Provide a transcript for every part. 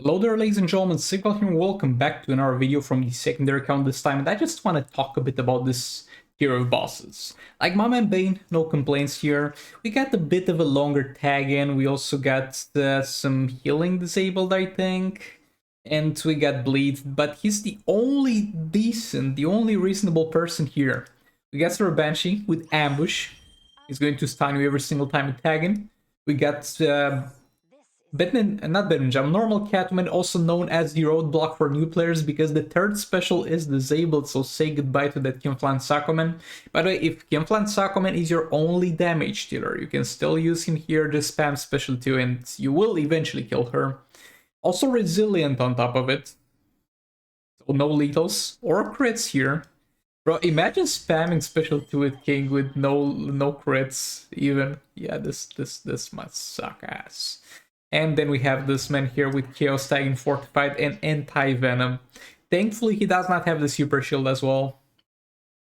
Hello there, ladies and gentlemen, Sigval here, and welcome back to another video from the secondary account this time, and I just want to talk a bit about this tier of bosses. Like my man Bane, no complaints here. We got a bit of a longer tag in, we also got some healing disabled, I think, and we got Bleed, but he's the only decent, the only reasonable person here. We got Sir Banshee with Ambush. He's going to stun you every single time you tag him. We got not Batman Jam, normal Catwoman, also known as the roadblock for new players because the third special is disabled, so say goodbye to that Kimflan Sakoman. By the way, if Kimflan Sakoman is your only damage dealer, you can still use him here, just spam special 2 and you will eventually kill her. Also resilient on top of it, so no lethals or crits here. Bro, imagine spamming special 2 with King with no crits even. Yeah, this must suck ass. And then we have this man here with Chaos Titan Fortified and Anti-Venom. Thankfully, he does not have the Super Shield as well.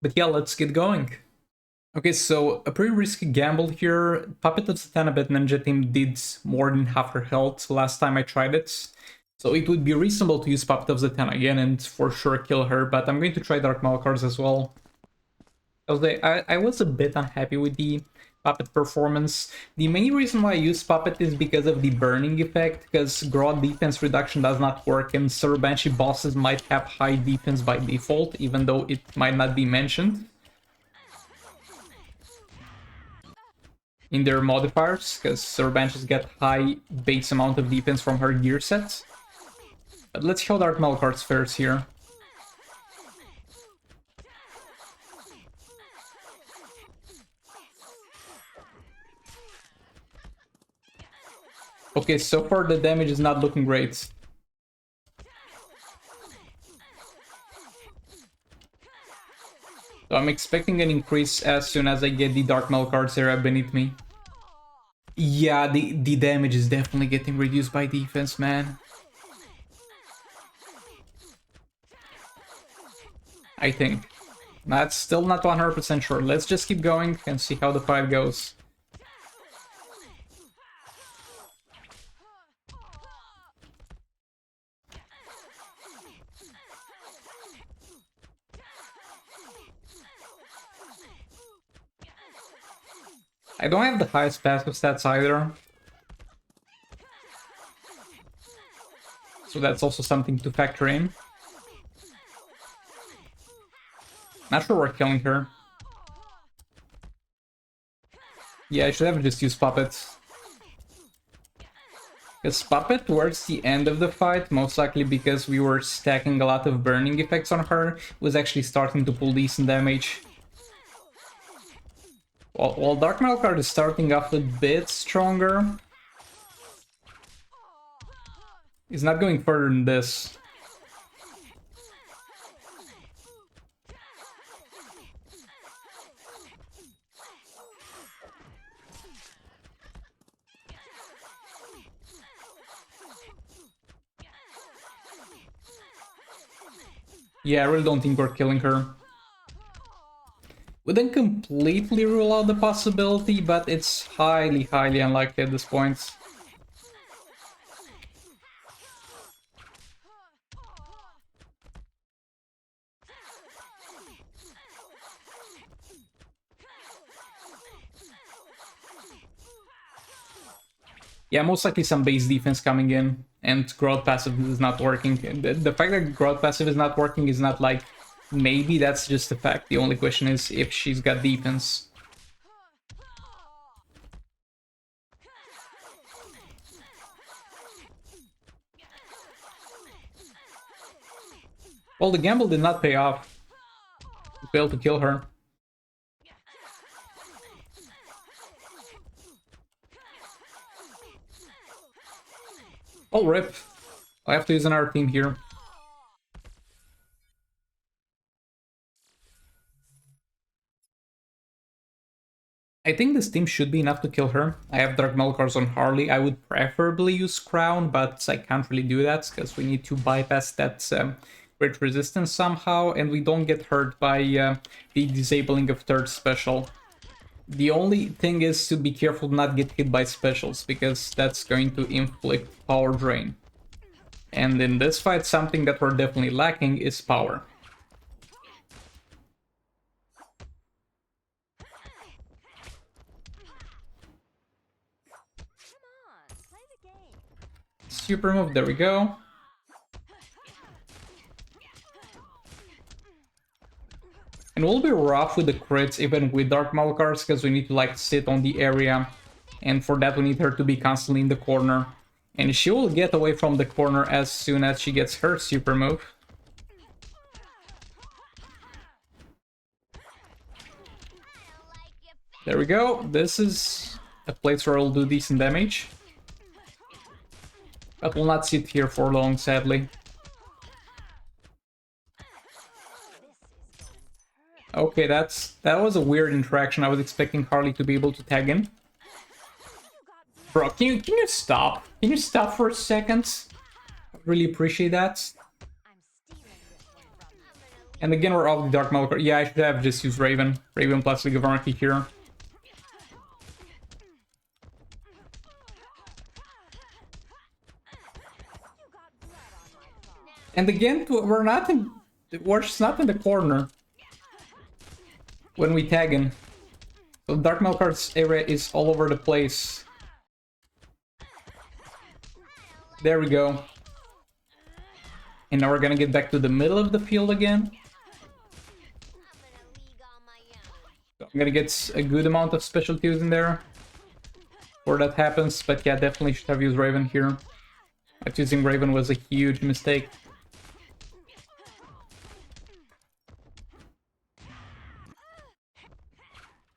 But yeah, let's get going. Okay, so a pretty risky gamble here. Puppet of Satana Bet Ninja Team did more than half her health last time I tried it. So it would be reasonable to use Puppet of Zatanna again and for sure kill her, but I'm going to try Dark Malcards as well. Because I was a bit unhappy with the Puppet performance. The main reason why I use Puppet is because of the burning effect, because Grodd defense reduction does not work, and Sir Banshee bosses might have high defense by default, even though it might not be mentioned in their modifiers, because Sir Banshees get high base amount of defense from her gear set. But let's see how Dark Malcards fares here. Okay, so far the damage is not looking great. So I'm expecting an increase as soon as I get the Dark Malcards area beneath me. Yeah, the damage is definitely getting reduced by defense, man. I think. That's still not 100% sure. Let's just keep going and see how the fight goes. I don't have the highest passive stats either. So that's also something to factor in. Not sure we're killing her. Yeah, I should have just used Puppet. Because Puppet towards the end of the fight, most likely because we were stacking a lot of burning effects on her, was actually starting to pull decent damage. While Dark Malcard is starting off a bit stronger, he's not going further than this. Yeah, I really don't think we're killing her. Wouldn't completely rule out the possibility, but it's highly unlikely at this point. Yeah, most likely some base defense coming in, and Grodd passive is not working. The fact that Grodd passive is not working is not like maybe, that's just a fact. The only question is if she's got defense. Well, the gamble did not pay off. We failed to kill her. Oh, rip. I have to use another team here. I think this team should be enough to kill her. I have Dark Malcars on Harley. I would preferably use Crown, but I can't really do that because we need to bypass that crit resistance somehow, and we don't get hurt by the disabling of third special. The only thing is to be careful not get hit by specials, because that's going to inflict power drain. And in this fight, something that we're definitely lacking is power. Super move, there we go. And we'll be rough with the crits even with Dark Malkarts because we need to like sit on the area. And for that we need her to be constantly in the corner. And she will get away from the corner as soon as she gets her super move. There we go. This is a place where I'll do decent damage. But will not sit here for long, sadly. Okay, that was a weird interaction. I was expecting Harley to be able to tag in. Bro, can you stop? Can you stop for a second? I really appreciate that. And again, we're off the Dark Malakar. Yeah, I should have just used Raven. Raven plus League of Anarchy here. And again, we're just not in the corner when we tag in. So Dark Malkar's area is all over the place. There we go. And now we're gonna get back to the middle of the field again. So I'm gonna get a good amount of specialties in there before that happens. But yeah, definitely should have used Raven here. But using Raven was a huge mistake.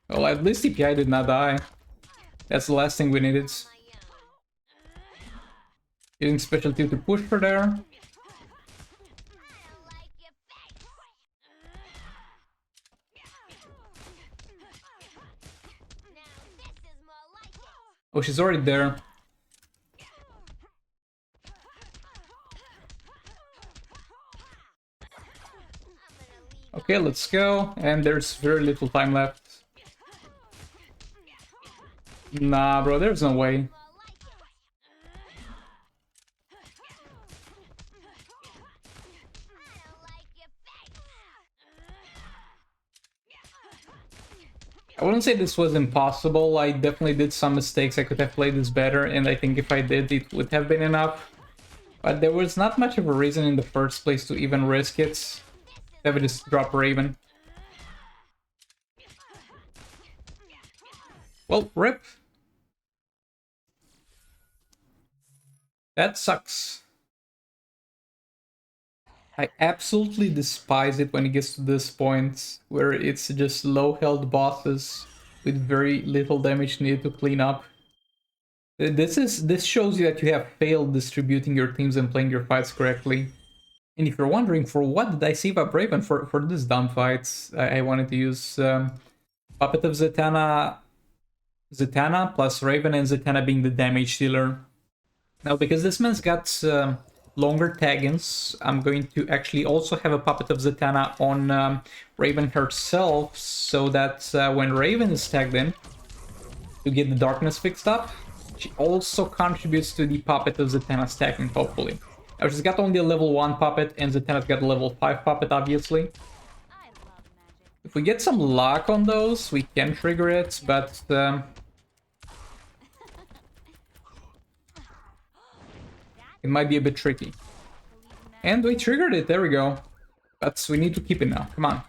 Well, at least TPI did not die. That's the last thing we needed. Using specialty to push her there. Oh, she's already there. Okay, let's go. And there's very little time left. Nah, bro, there's no way. I wouldn't say this was impossible. I definitely did some mistakes. I could have played this better, and I think if I did, it would have been enough. But there was not much of a reason in the first place to even risk it. I would just drop Raven. Well, rip. That sucks. I absolutely despise it when it gets to this point where it's just low health bosses with very little damage needed to clean up. This shows you that you have failed distributing your teams and playing your fights correctly. And if you're wondering for what did I save up Raven for this dumb fight, I wanted to use Puppet of Zatanna plus Raven, and Zatanna being the damage dealer. Now, because this man's got longer tag-ins, I'm going to actually also have a Puppet of Zatanna on Raven herself, so that when Raven is tagged in to get the darkness fixed up, she also contributes to the Puppet of Zatanna's tagging, hopefully. Now, she's got only a level 1 Puppet, and Zatanna's got a level 5 Puppet, obviously. If we get some luck on those, we can trigger it, but... it might be a bit tricky. And we triggered it, there we go. But we need to keep it now, come on.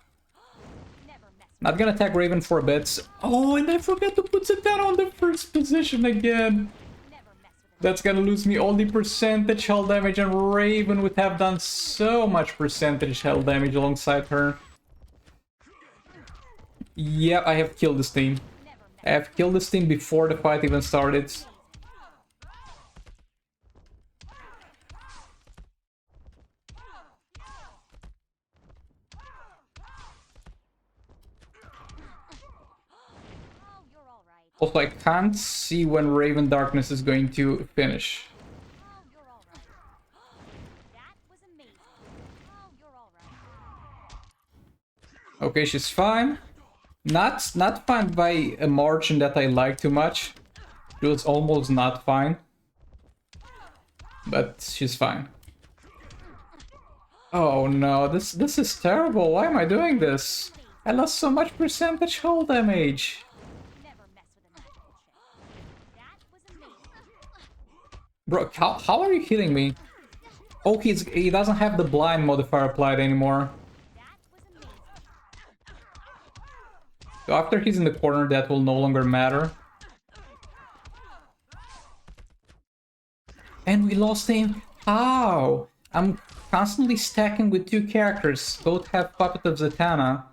Not gonna tag Raven for a bit. Oh, and I forgot to put Zatanna on the first position again. That's gonna lose me all the percentage hull damage, and Raven would have done so much percentage hull damage alongside her. Yeah, I have killed this team. I have killed this team before the fight even started. Also, I can't see when Raven Darkness is going to finish. Okay, she's fine. Not fine by a margin that I like too much. She was almost not fine. But she's fine. Oh no, this is terrible. Why am I doing this? I lost so much percentage hull damage. Bro, how are you hitting me? Oh, he doesn't have the blind modifier applied anymore. So after he's in the corner, that will no longer matter. And we lost him. How? I'm constantly stacking with two characters. Both have Puppet of Zatanna.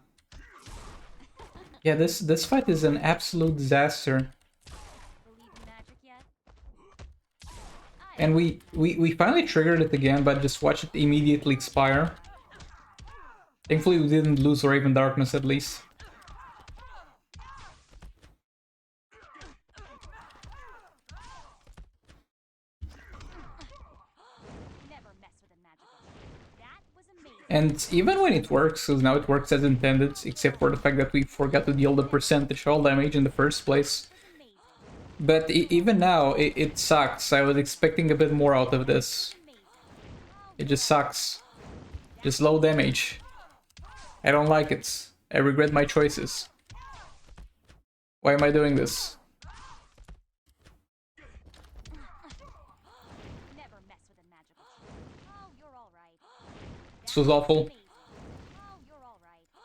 Yeah, this fight is an absolute disaster. And we finally triggered it again, but just watch it immediately expire. Thankfully we didn't lose Raven Darkness at least. And even when it works, because now it works as intended, except for the fact that we forgot to deal the percentage all damage in the first place. But even now, it sucks. I was expecting a bit more out of this. It just sucks. Just low damage. I don't like it. I regret my choices. Why am I doing this? This was awful.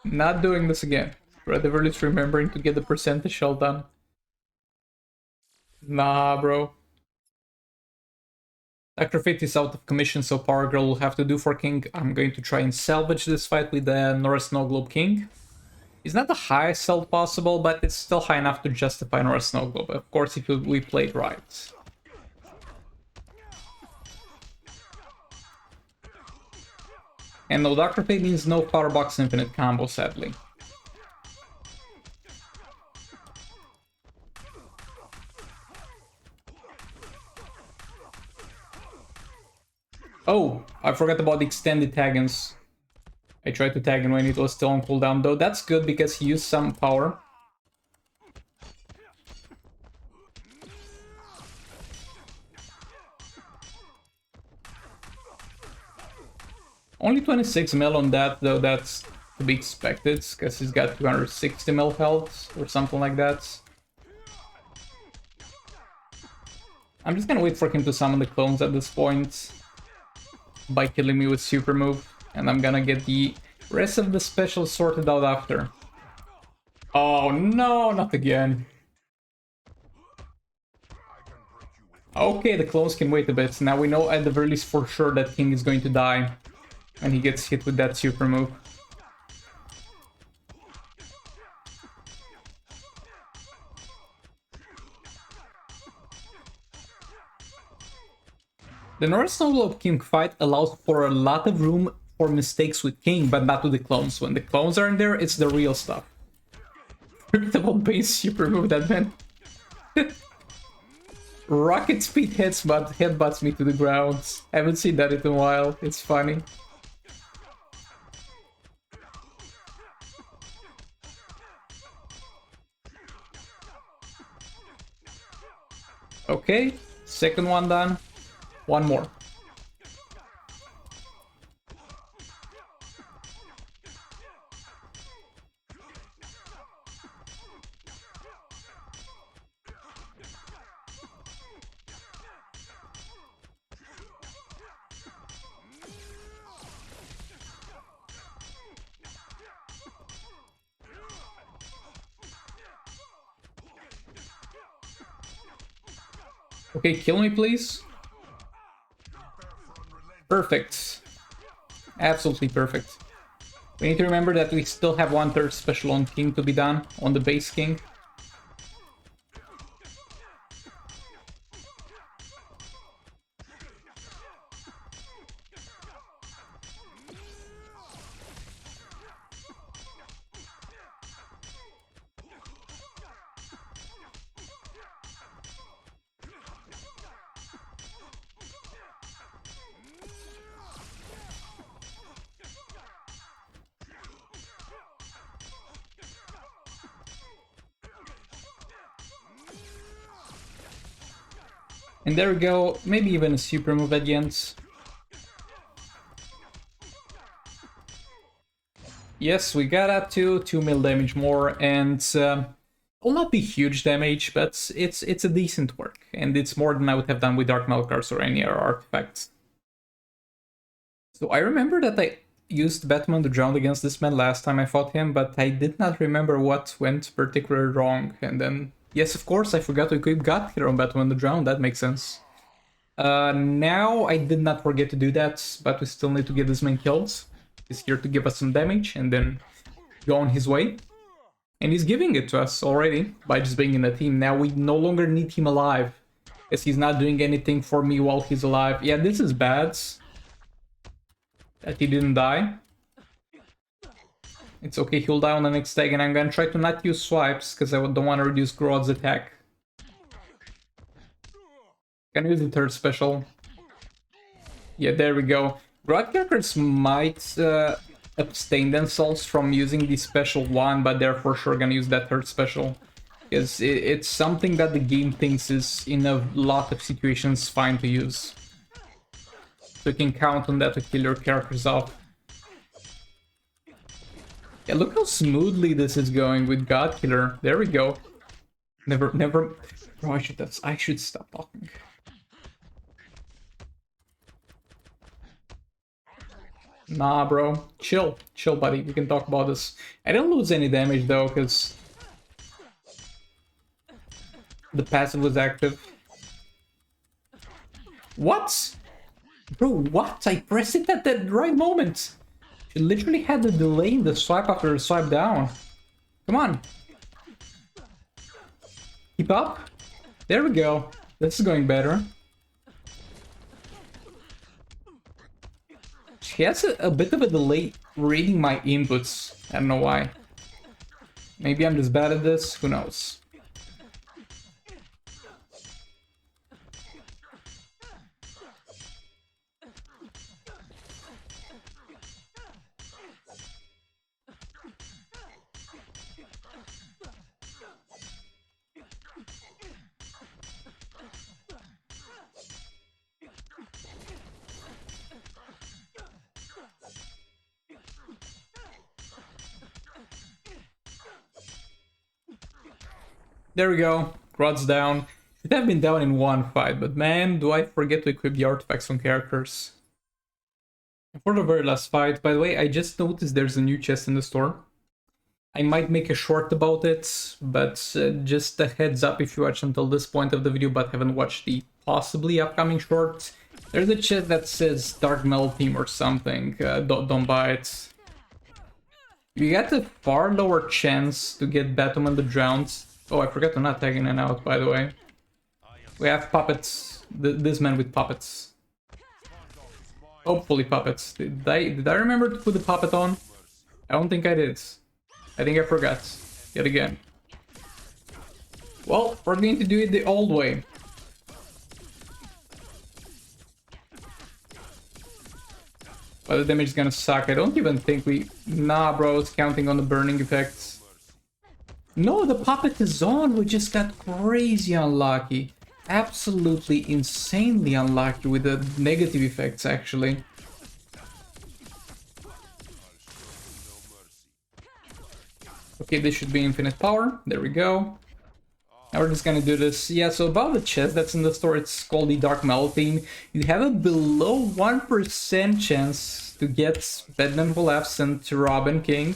Not doing this again. But at the very least remembering to get the percentage shell done. Nah, bro. Dr. Fate is out of commission, so Power Girl will have to do for King. I'm going to try and salvage this fight with the Nora Snow Globe King. It's not the highest sell possible, but it's still high enough to justify Nora Snow Globe. Of course, if we play it right. And no, Dr. Fate means no Powerbox Infinite combo, sadly. Oh, I forgot about the extended tag-ins. I tried to tag in when it was still on cooldown, though that's good because he used some power. Only 26 mil on that, though that's to be expected, because he's got 260 mil health or something like that. I'm just gonna wait for him to summon the clones at this point by killing me with super move, and I'm gonna get the rest of the special sorted out after. Oh no, not again. Okay, the clones can wait a bit. Now we know at the very least for sure that King is going to die when he gets hit with that super move. The North Snow Globe King fight allows for a lot of room for mistakes with King, but not with the clones. When the clones are in there, it's the real stuff. Predictable base super move, that man. Rocket speed headbutts me to the ground. Haven't seen that in a while. It's funny. Okay, second one done. One more. Okay, kill me, please. Perfect. Absolutely perfect. We need to remember that we still have 1/3 special on King to be done, on the base King. And there we go, maybe even a super move at the end. Yes, we got up to 2 mil damage more, and will not be huge damage, but it's a decent work, and it's more than I would have done with Dark Melkars or any other artifacts. So I remember that I used Batman the Drowned against this man last time I fought him, but I did not remember what went particularly wrong. And then, yes, of course, I forgot to equip God Killer on Batman the Drowned, that makes sense. Now I did not forget to do that, but we still need to get this man killed. He's here to give us some damage and then go on his way. And he's giving it to us already by just being in the team. Now we no longer need him alive, as he's not doing anything for me while he's alive. Yeah, this is bad that he didn't die. It's okay, he'll die on the next tag, and I'm gonna try to not use swipes because I don't want to reduce Grodd's attack. Can I use the third special? Yeah, there we go. Grodd characters might abstain themselves from using the special one, but they're for sure gonna use that third special. Because it's something that the game thinks is, in a lot of situations, fine to use. So you can count on that to kill your characters off. Yeah, look how smoothly this is going with God Killer. There we go. Never... Bro, I should stop talking. Nah, bro. Chill. Chill, buddy. We can talk about this. I didn't lose any damage, though, because the passive was active. What? Bro, what? I pressed it at the right moment. It literally had the delay in the swipe after the swipe down. Come on. Keep up. There we go. This is going better. She has a bit of a delay reading my inputs. I don't know why. Maybe I'm just bad at this. Who knows? There we go. Grodd's down. Should have been down in one fight, but man, do I forget to equip the artifacts on characters. And for the very last fight, by the way, I just noticed there's a new chest in the store. I might make a short about it, but just a heads up if you watch until this point of the video but haven't watched the possibly upcoming short. There's a chest that says Dark Metal Team or something. Don't buy it. You get a far lower chance to get Batman the Drowned. Oh, I forgot to not tag in and out, by the way. We have puppets. This man with puppets. Hopefully puppets. Did I remember to put the puppet on? I don't think I did. I think I forgot. Yet again. Well, we're going to do it the old way. But the damage is gonna suck. I don't even think we... Nah, bro, it's counting on the burning effects. No, the puppet is on. We just got crazy unlucky. Absolutely insanely unlucky with the negative effects, actually. Okay, this should be infinite power. There we go. Now we're just gonna do this. Yeah, so about the chest that's in the store, it's called the Dark Metal Theme. You have a below 1% chance to get Batman Who Laughs and Robin King.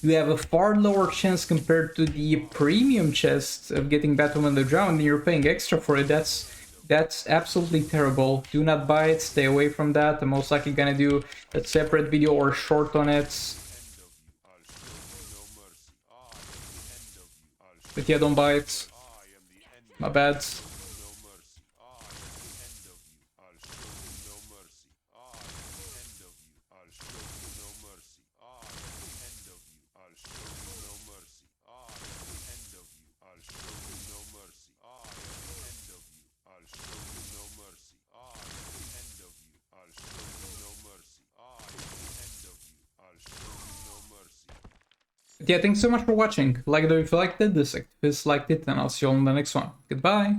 You have a far lower chance compared to the premium chest of getting Batwoman the Drowned, and you're paying extra for it. That's absolutely terrible. Do not buy it, stay away from that. I'm most likely gonna do a separate video or short on it. But yeah, don't buy it. My bad. Yeah, thanks so much for watching. Like the video if you liked it, dislike it, and I'll see you all in the next one. Goodbye!